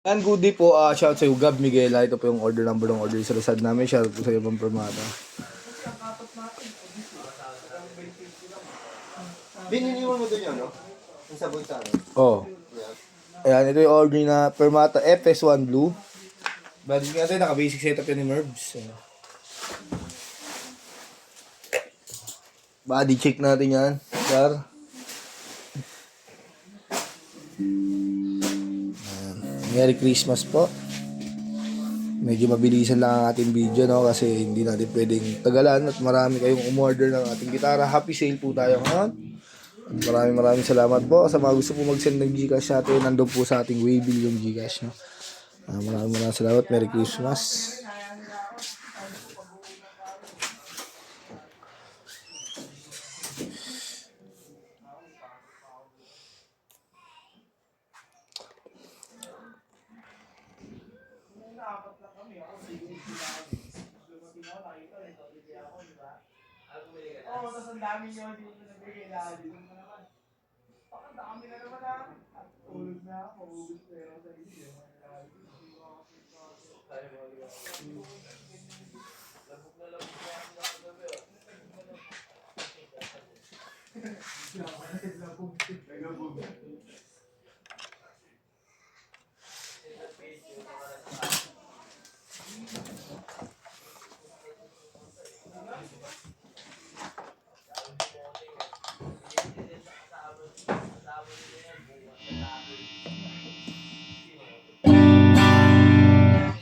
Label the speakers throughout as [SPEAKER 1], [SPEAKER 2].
[SPEAKER 1] And goodie po, shout sa Gab Miguel. Ito po yung order number ng order sa Lazad namin. Shout po sa iyo pang Permata.
[SPEAKER 2] Bininiwan mo doon yun, no? Yung sabon sa akin.
[SPEAKER 1] Oh. Ayan, ito yung order na Permata FS1 Blue. Balik natin, naka-basic setup yan ni Merbs. Body check natin yan, sir. Merry Christmas po. Medyo mabilisan lang ang ating video, no, kasi hindi natin pwedeng tagalan at marami kayong umorder ng ating gitara. Happy sale po tayo ngayon. At maraming salamat po sa mga gusto po mag-send ng Gcash natin. Nandun po sa ating Waybill yung Gcash, no. Maraming salamat. Merry Christmas.
[SPEAKER 3] Oo, tapos ang dami nyo dito nagbigay lahat dito naman. Baka dami na naman na. Tulog na ako, ubus na yun sa isip.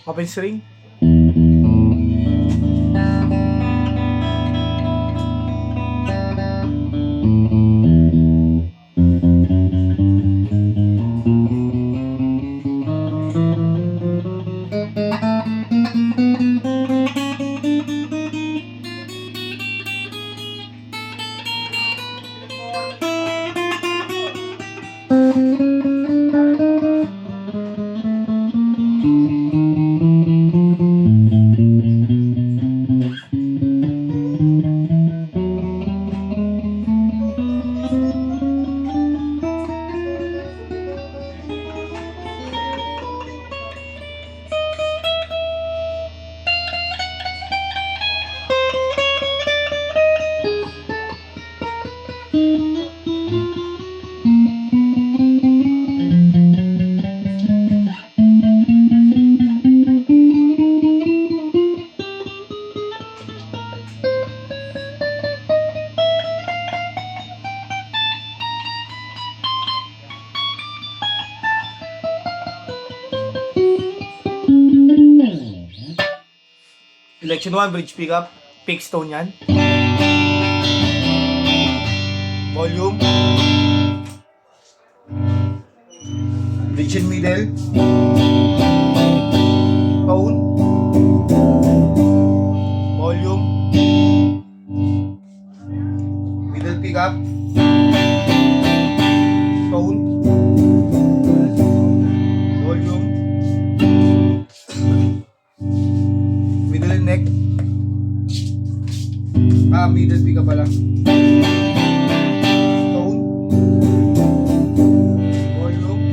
[SPEAKER 1] Open string. Selection 1, bridge pickup, pick stone yan. Volume. Bridge and middle. Tone. Volume. Middle pickup. Tone. Volume. Middle neck. Middle pickup pala. Tone. Volume.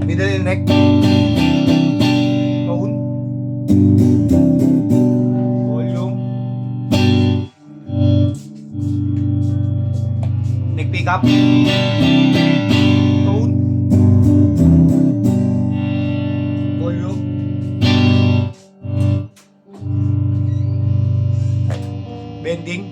[SPEAKER 1] Middle neck. Tone. Volume. Neck pickup. Tone. Volume. Bending.